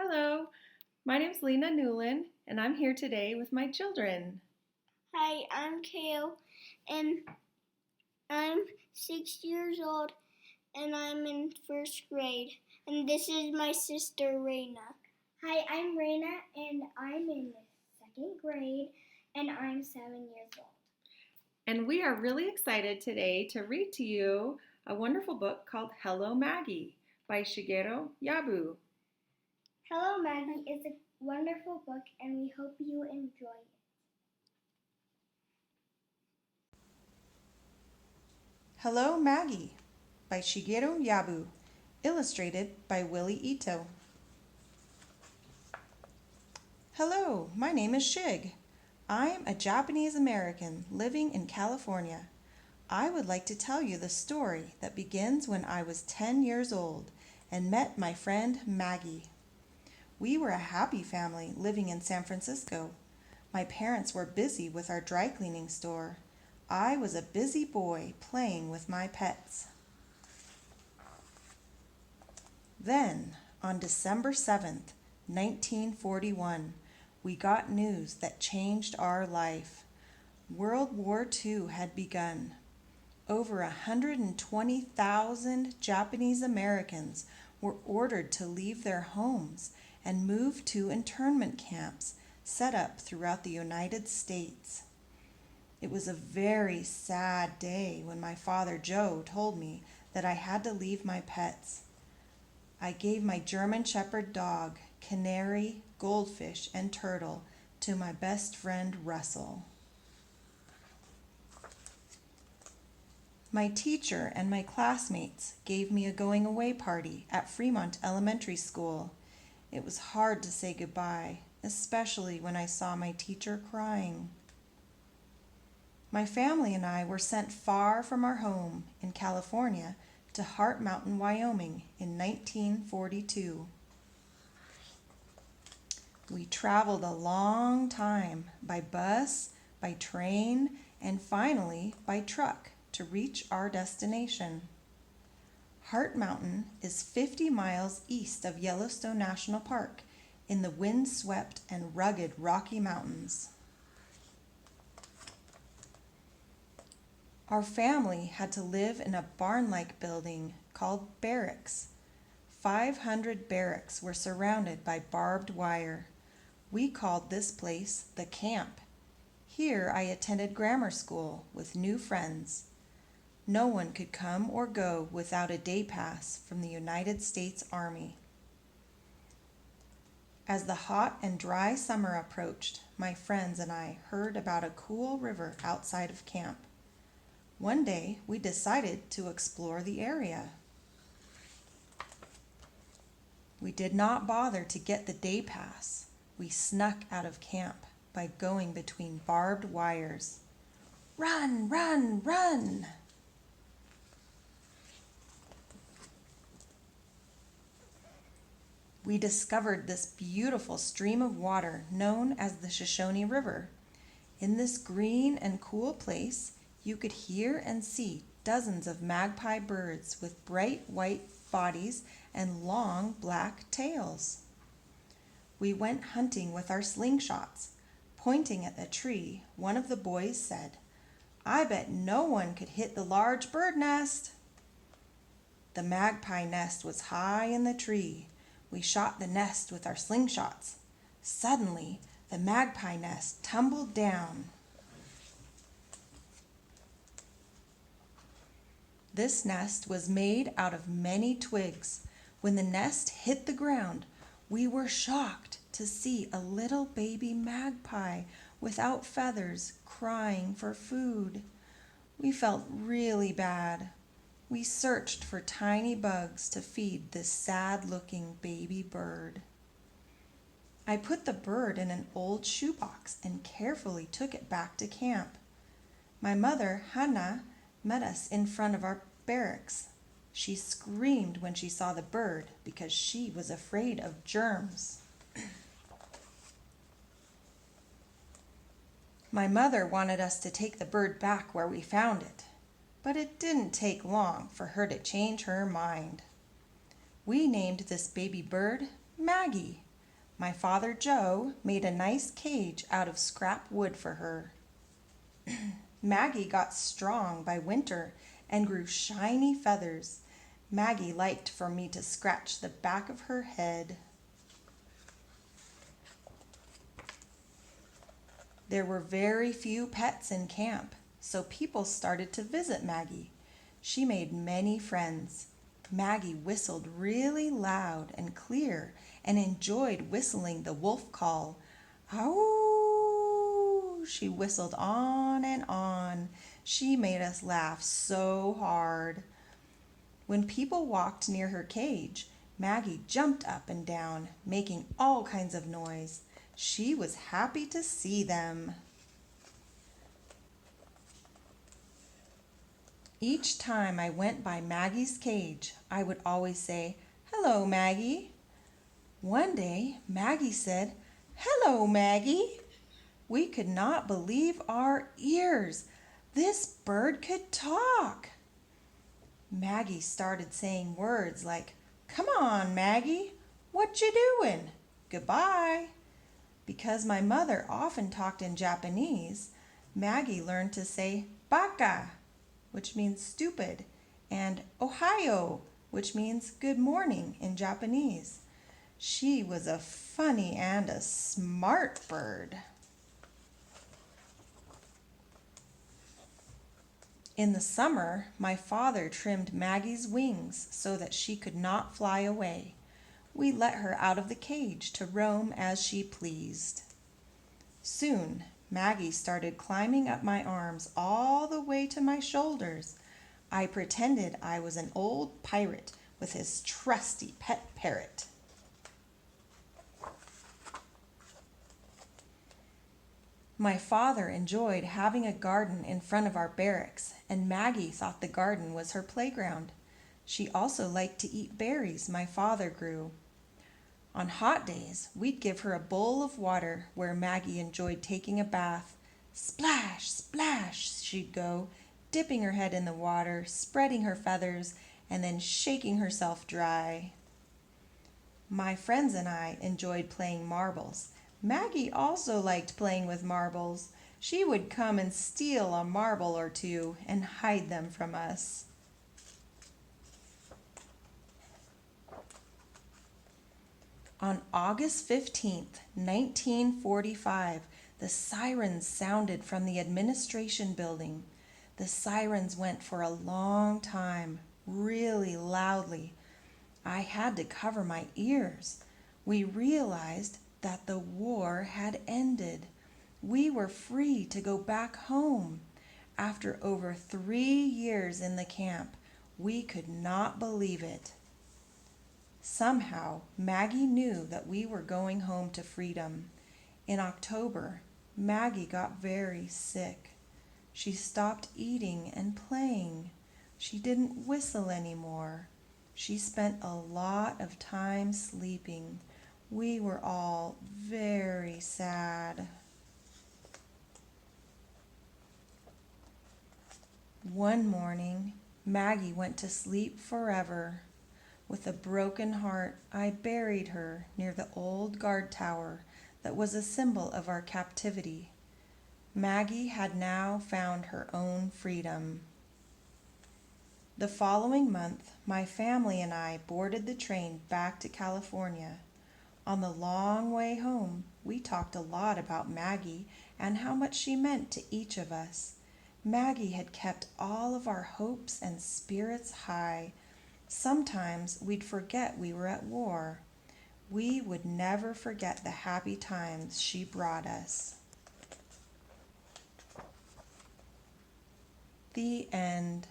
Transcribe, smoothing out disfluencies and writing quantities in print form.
Hello, my name's Lena Newlin, and I'm here today with my children. Hi, I'm Kale, and I'm 6 years old, and I'm in first grade. And this is my sister, Raina. Hi, I'm Raina, and I'm in second grade, and I'm 7 years old. And we are really excited today to read to you a wonderful book called Hello, Maggie by Shigera Yabu. Hello, Maggie is a wonderful book, and we hope you enjoy it. Hello, Maggie by Shigera Yabu, illustrated by Willie Ito. Hello, my name is Shig. I'm a Japanese American living in California. I would like to tell you the story that begins when I was 10 years old and met my friend Maggie. We were a happy family living in San Francisco. My parents were busy with our dry cleaning store. I was a busy boy playing with my pets. Then, on December 7th, 1941, we got news that changed our life. World War II had begun. Over 120,000 Japanese Americans were ordered to leave their homes and move to internment camps set up throughout the United States. It was a very sad day when my father Joe told me that I had to leave my pets. I gave my German Shepherd dog, canary, goldfish, and turtle to my best friend Russell. My teacher and my classmates gave me a going away party at Fremont Elementary School. It was hard to say goodbye, especially when I saw my teacher crying. My family and I were sent far from our home in California to Heart Mountain, Wyoming in 1942. We traveled a long time by bus, by train, and finally by truck to reach our destination. Heart Mountain is 50 miles east of Yellowstone National Park in the windswept and rugged Rocky Mountains. Our family had to live in a barn-like building called barracks. 500 barracks were surrounded by barbed wire. We called this place the camp. Here I attended grammar school with new friends. No one could come or go without a day pass from the United States Army. As the hot and dry summer approached, my friends and I heard about a cool river outside of camp. One day, we decided to explore the area. We did not bother to get the day pass. We snuck out of camp by going between barbed wires. Run, run, run! We discovered this beautiful stream of water known as the Shoshone River. In this green and cool place, you could hear and see dozens of magpie birds with bright white bodies and long black tails. We went hunting with our slingshots. Pointing at the tree, one of the boys said, "I bet no one could hit the large bird nest." The magpie nest was high in the tree. We shot the nest with our slingshots. Suddenly, the magpie nest tumbled down. This nest was made out of many twigs. When the nest hit the ground, we were shocked to see a little baby magpie without feathers crying for food. We felt really bad. We searched for tiny bugs to feed this sad-looking baby bird. I put the bird in an old shoebox and carefully took it back to camp. My mother, Hannah, met us in front of our barracks. She screamed when she saw the bird because she was afraid of germs. My mother wanted us to take the bird back where we found it, but it didn't take long for her to change her mind. We named this baby bird Maggie. My father Joe made a nice cage out of scrap wood for her. Maggie got strong by winter and grew shiny feathers. Maggie liked for me to scratch the back of her head. There were very few pets in camp, so people started to visit Maggie. She made many friends. Maggie whistled really loud and clear and enjoyed whistling the wolf call. Ow! She whistled on and on. She made us laugh so hard. When people walked near her cage, Maggie jumped up and down, making all kinds of noise. She was happy to see them. Each time I went by Maggie's cage, I would always say, "Hello, Maggie." One day, Maggie said, "Hello, Maggie." We could not believe our ears. This bird could talk. Maggie started saying words like, "Come on, Maggie, what you doing? Goodbye." Because my mother often talked in Japanese, Maggie learned to say baka, which means stupid, and Ohio, which means good morning in Japanese. She was a funny and a smart bird. In the summer, my father trimmed Maggie's wings so that she could not fly away. We let her out of the cage to roam as she pleased. Soon, Maggie started climbing up my arms all the way to my shoulders. I pretended I was an old pirate with his trusty pet parrot. My father enjoyed having a garden in front of our barracks, and Maggie thought the garden was her playground. She also liked to eat berries my father grew. On hot days, we'd give her a bowl of water where Maggie enjoyed taking a bath. Splash, splash, she'd go, dipping her head in the water, spreading her feathers, and then shaking herself dry. My friends and I enjoyed playing marbles. Maggie also liked playing with marbles. She would come and steal a marble or two and hide them from us. On August 15th, 1945, the sirens sounded from the administration building. The sirens went for a long time, really loudly. I had to cover my ears. We realized that the war had ended. We were free to go back home. After over 3 years in the camp, we could not believe it. Somehow, Maggie knew that we were going home to freedom. In October, Maggie got very sick. She stopped eating and playing. She didn't whistle anymore. She spent a lot of time sleeping. We were all very sad. One morning, Maggie went to sleep forever. With a broken heart, I buried her near the old guard tower that was a symbol of our captivity. Maggie had now found her own freedom. The following month, my family and I boarded the train back to California. On the long way home, we talked a lot about Maggie and how much she meant to each of us. Maggie had kept all of our hopes and spirits high. Sometimes we'd forget we were at war. We would never forget the happy times she brought us. The end.